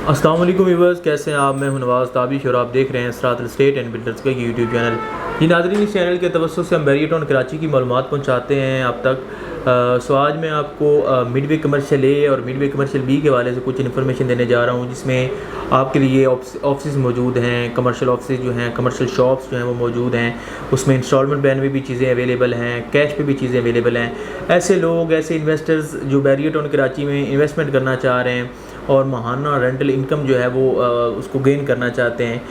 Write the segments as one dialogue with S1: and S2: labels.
S1: अस्सलाम वालेकुम व्यूअर्स, कैसे हैं आप। मैं हूं नवाज़ ताबिश और आप देख रहे हैं इसरात रियल एस्टेट एंड बिल्डर्स का यूट्यूब चैनल। जी नाज़रीन, इस चैनल के तवज्जो से हम बैरियर टाउन कराची की मालूमात पहुंचाते हैं आप तक। सो आज मैं आपको मिडवे कमर्शियल ए और मिडवे कमर्शियल बी के हवाले से कुछ इन्फॉर्मेशन देने जा रहा हूं, जिसमें आपके लिए ऑफिस मौजूद हैं, कमर्शियल ऑफिस जो हैं, कमर्शियल शॉप्स जो हैं वो मौजूद हैं। उसमें इंस्टॉलमेंट प्लान में भी चीज़ें अवेलेबल हैं, कैश पे भी चीज़ें अवेलेबल हैं। ऐसे लोग, ऐसे इन्वेस्टर्स जो बैरियर टाउन कराची में इन्वेस्टमेंट करना चाह रहे हैं और माहाना रेंटल इनकम जो है वो उसको गेन करना चाहते हैं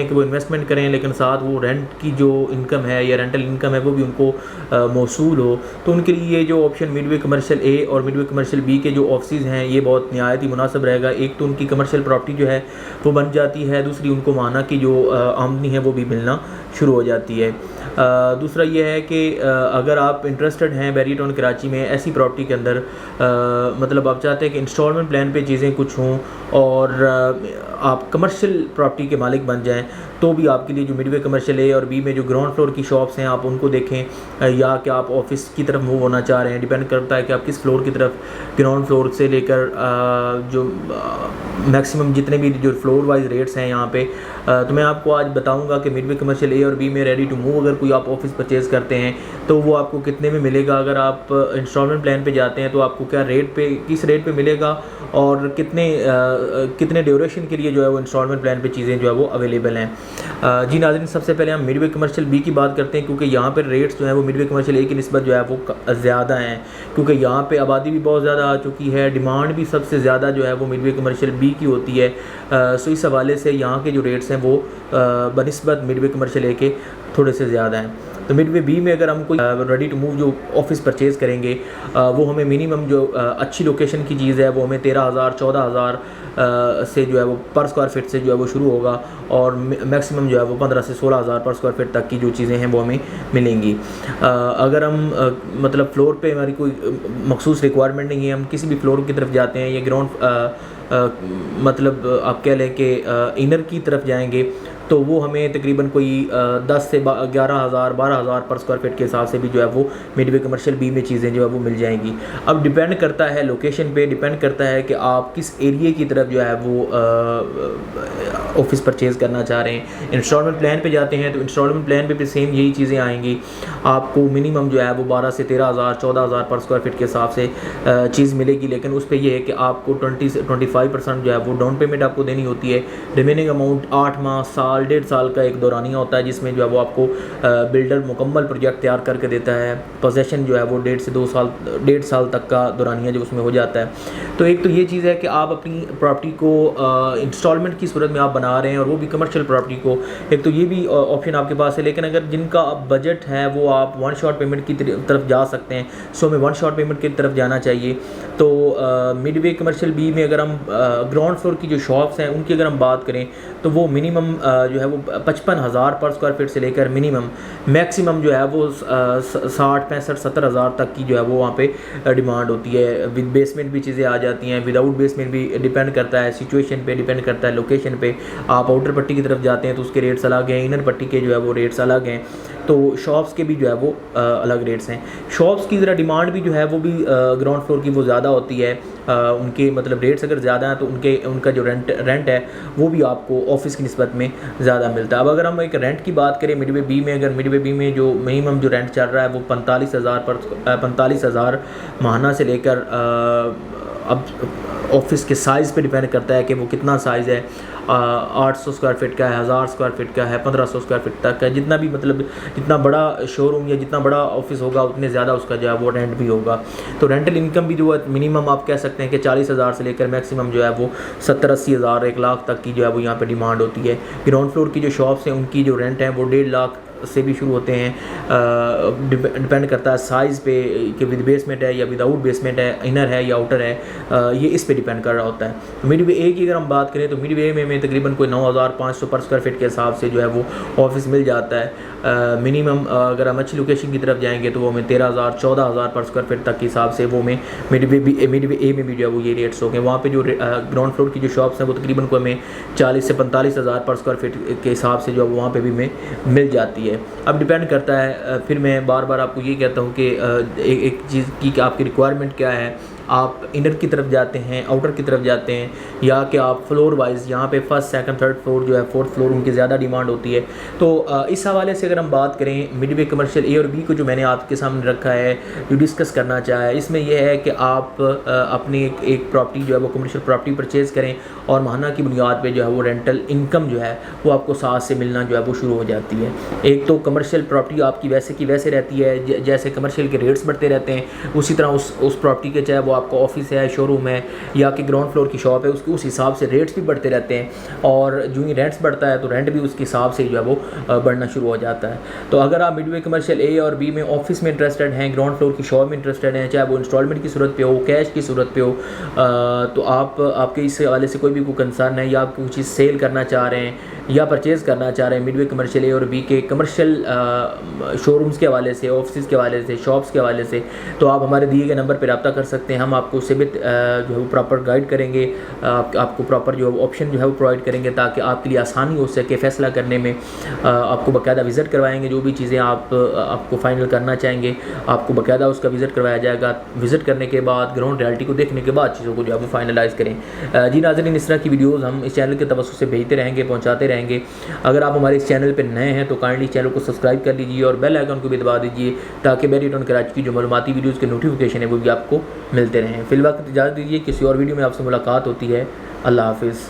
S1: कि वो इन्वेस्टमेंट करें, लेकिन साथ वो रेंट की जो इनकम है या रेंटल इनकम है वो भी उनको मौसूल हो। तो उनके लिए ये जो ऑप्शन मिडवे कमर्शियल ए और मिडवे कमर्शियल बी के जो ऑफिस हैं ये बहुत नहायत ही मुनासिब रहेगा। एक तो उनकी कमर्शियल प्रॉपर्टी जो है वो बन जाती है, दूसरी उनको माहाना की जो आमदनी है वो भी मिलना शुरू हो जाती है। दूसरा ये है कि अगर आप इंटरेस्टेड हैं बैरियर टाउन कराची में ऐसी प्रॉपर्टी के अंदर, मतलब आप चाहते हैं कि इंस्टॉलमेंट प्लान पे चीज़ें कुछ हों और आप कमर्शियल प्रॉपर्टी के मालिक बन जाएं, तो भी आपके लिए जो मिडवे कमर्शियल ए और बी में जो ग्राउंड फ्लोर की शॉप्स हैं आप उनको देखें, या कि आप ऑफिस की तरफ मूव होना चाह रहे हैं। डिपेंड करता है कि आप किस फ्लोर की तरफ, ग्राउंड फ्लोर से लेकर जो मैक्सिमम जितने भी जो फ्लोर वाइज रेट्स हैं यहाँ पे। तो मैं आपको आज बताऊंगा कि मिडवे कमर्शियल ए और बी में रेडी टू मूव अगर कोई आप ऑफिस परचेज़ करते हैं तो वो आपको कितने में मिलेगा। अगर आप इंस्टॉलमेंट प्लान पे जाते हैं तो आपको क्या रेट पे, किस रेट पे मिलेगा और कितने ड्यूरेशन के लिए जो है वो इंस्टॉलमेंट प्लान पे चीज़ें जो है वो अवेलेबल हैं। जी नाज़रीन, सबसे पहले हम मिडवे कमर्शियल बी की बात करते हैं, क्योंकि यहाँ पर रेट्स जो है वो मिडवे कमर्शियल ए की निस्बत जो है वो ज़्यादा हैं, क्योंकि यहाँ पे आबादी भी बहुत ज़्यादा आ चुकी है, डिमांड भी सबसे ज़्यादा जो है वो मिडवे कमर्शियल बी की होती है। सो इस हवाले से यहाँ के जो रेट्स हैं वो बनिस्बत मिडवे कमर्शियल ए के थोड़े से ज़्यादा हैं। तो मिडवे बी में अगर हम कोई रेडी टू मूव जो ऑफिस परचेज़ करेंगे, वो हमें मिनिमम जो अच्छी लोकेशन की चीज़ है वो हमें 13,000 14,000 से जो है वो पर स्क्वायर फिट से जो है वो शुरू होगा, और मैक्सिमम जो है वो 15 से 16,000 पर स्क्वायर फिट तक की जो चीज़ें हैं वो हमें मिलेंगी। अगर हम मतलब फ्लोर पे हमारी कोई मखसूस रिक्वायरमेंट नहीं है, हम किसी भी फ्लोर की तरफ जाते हैं या ग्राउंड मतलब आप कह लें कि इनर की तरफ जाएंगे, तो वो हमें तकरीबन कोई 10 से 11,000 12,000 पर स्क्वायर फिट के हिसाब से भी जो है वो मिडवे कमर्शियल बी में चीज़ें जो है वो मिल जाएंगी। अब डिपेंड करता है लोकेशन पे, डिपेंड करता है कि आप किस एरिए की तरफ जो है वो ऑफिस परचेज़ करना चाह रहे हैं। इंस्टॉलमेंट प्लान पे जाते हैं तो इंस्टॉलमेंट प्लान पे भी सेम यही चीज़ें आएंगी। आपको मिनिमम जो है वो 12 से 13,000 14,000 पर स्क्वायर फिट के हिसाब से चीज़ मिलेगी, लेकिन उस पर यह है कि आपको 20 से 25% जो है वो डाउन पेमेंट आपको देनी होती है। रिमेनिंग अमाउंट 8 माह, साल, 1.5 साल का एक दौरानिया होता है, जिसमें जो है वो आपको बिल्डर मुकम्मल प्रोजेक्ट तैयार करके देता है। पोजेशन जो है वो 1.5 साल तक का दौरानिया जो उसमें हो जाता है। तो एक तो ये चीज़ है कि आप अपनी प्रॉपर्टी को इंस्टॉलमेंट की सूरत में आप बना रहे हैं और वो भी कमर्शियल प्रॉपर्टी को, एक तो ये भी ऑप्शन आपके पास है। लेकिन अगर जिनका बजट है वो आप वन शॉट पेमेंट की तरफ जा सकते हैं, सो हमें वन शॉट पेमेंट की तरफ जाना चाहिए। तो मिडवे कमर्शियल बी में अगर हम ग्राउंड फ्लोर की जो शॉप्स हैं उनकी अगर हम बात करें तो वो मिनिमम जो है वो 55,000 पर स्क्वायर फिट से लेकर मिनिमम मैक्सिमम जो है वो 60 65 70,000 तक की जो है वो वहाँ पे डिमांड होती है। विद बेसमेंट भी चीज़ें आ जाती हैं, विदाउट बेसमेंट भी डिपेंड करता है सिचुएशन पे, डिपेंड करता है लोकेशन पे। आप आउटर पट्टी की तरफ जाते हैं तो उसके रेट्स अलग हैं, इनर पट्टी के जो है वो रेट्स अलग हैं। तो शॉप्स के भी जो है वो अलग रेट्स हैं। शॉप्स की ज़रा डिमांड भी जो है वो भी ग्राउंड फ्लोर की वो ज़्यादा होती है। उनके मतलब रेट्स अगर ज़्यादा हैं तो उनका जो रेंट है वो भी आपको ऑफिस की निस्बत में ज़्यादा मिलता है। अब अगर हम एक रेंट की बात करें मिडवे बी में, अगर मिडवे बी में जो मिनिमम जो रेंट चल रहा है वो 45,000 माहाना से लेकर, अब ऑफिस के साइज़ पे डिपेंड करता है कि वो कितना साइज़ है। 800 स्क्वायर फिट का है, 1000 स्क्वायर फिट का है, 1500 स्क्वायर फिट तक है। जितना भी मतलब जितना बड़ा शोरूम या जितना बड़ा ऑफिस होगा उतने ज़्यादा उसका जो है वो रेंट भी होगा। तो रेंटल इनकम भी जो है मिनिमम आप कह सकते हैं कि 40,000 से लेकर मैक्सिमम जो है वो 70-80 हज़ार 1 लाख तक की जो है वो यहाँ पे डिमांड होती है। ग्राउंड फ्लोर की जो शॉप्स हैं उनकी जो रेंट है वो 1.5 लाख से भी शुरू होते हैं। डिपेंड करता है साइज़ पे कि विद बेसमेंट है या विदाउट बेसमेंट है, इनर है या आउटर है, ये इस पे डिपेंड कर रहा होता है। तो मिडवे ए की अगर हम बात करें तो मिडवे ए में तकरीबन कोई 9,500 पर स्क्वायर फिट के हिसाब से जो है वो ऑफिस मिल जाता है। मिनिमम अगर हम अच्छी लोकेशन की तरफ जाएंगे तो वो हमें 13,000 14,000 पर स्क्वायर फिट तक के हिसाब से वो हमें मिडवे ए में भी जो है वो ये रेट्स हो गए। वहाँ पे जो ग्राउंड फ्लोर की जो शॉप्स हैं वो तकरीबन को हमें 40 से 45,000 पर स्क्वायर फिट के हिसाब से जो है वहाँ पे भी हमें मिल जाती है। अब डिपेंड करता है, फिर मैं बार बार आपको ये कहता हूँ कि एक चीज़ की कि आपकी रिक्वायरमेंट क्या है। आप इनर की तरफ जाते हैं, आउटर की तरफ जाते हैं, या कि आप फ्लोर वाइज यहाँ पे फर्स्ट सेकंड थर्ड फ्लोर जो है, फोर्थ फ्लोर उनकी ज़्यादा डिमांड होती है। तो इस हवाले से अगर हम बात करें मिडवे कमर्शियल ए और बी को जो मैंने आपके सामने रखा है, जो डिस्कस करना चाहा है, इसमें यह है कि आप अपनी एक प्रॉपर्टी जो है वो कमर्शियल प्रॉपर्टी परचेज़ करें और माहाना की बुनियाद पे जो है वो रेंटल इनकम जो है वो आपको साथ से मिलना जो है वो शुरू हो जाती है। एक तो कमर्शियल प्रॉपर्टी आपकी वैसे की वैसे रहती है, जैसे कमर्शियल के रेट्स बढ़ते रहते हैं उसी तरह उस प्रॉपर्टी के, चाहे वो आपका ऑफिस है, शोरूम है या कि ग्राउंड फ्लोर की शॉप है, उसके उस हिसाब से रेट्स भी बढ़ते रहते हैं। और जो ही रेंट्स बढ़ता है तो रेंट भी उसके हिसाब से जो है वो बढ़ना शुरू हो जाता है। तो अगर आप मिडवे कमर्शियल ए और बी में ऑफिस में इंटरेस्टेड हैं, ग्राउंड फ्लोर की शॉप में इंटरेस्टेड हैं, चाहे वो इंस्टॉलमेंट की सूरत पे हो, कैश की सूरत पे हो, तो आपके इस हवाले से कोई भी कंसर्न है या आप कोई चीज़ सेल करना चाह रहे हैं या परचेज़ करना चाह रहे हैं मिडवे कमर्शियल ए और बी के कमर्शियल शोरूम्स के हवाले से, ऑफिस के हवाले से, शॉप्स के हवाले से, तो आप हमारे दिए गए नंबर पर रब्ता कर सकते हैं। हम आपको उससे भी जो है वो प्रॉपर गाइड करेंगे, आपको प्रॉपर जो ऑप्शन जो है वो प्रोवाइड करेंगे ताकि आपके लिए आसानी हो सके फ़ैसला करने में। आपको बाकायदा विज़िट करवाएंगे, जो भी चीज़ें आपको फ़ाइनल करना चाहेंगे आपको बाकायदा उसका विज़िट करवाया जाएगा। विज़िट करने के बाद ग्राउंड रियलिटी को देखने के बाद चीज़ों को जो है वो फाइनलाइज़ करें। जी नाज़रीन, इस तरह की वीडियोज़ हम इस चैनल के तवज्जुह से भेजते रहेंगे, पहुँचाते रहेंगे। अगर आप हमारे इस चैनल पर नए हैं तो काइंडली चैनल को सब्सक्राइब कर लीजिए और बेल आइकन को भी दबा दीजिए ताकि बैरियटॉन कराची की जो मालूमाती वीडियोज़ के नोटिफिकेशन है वो भी आपको मिलते रहें। फिलहाल इजाज़त दीजिए, किसी और वीडियो में आपसे मुलाकात होती है। अल्लाह हाफिज़।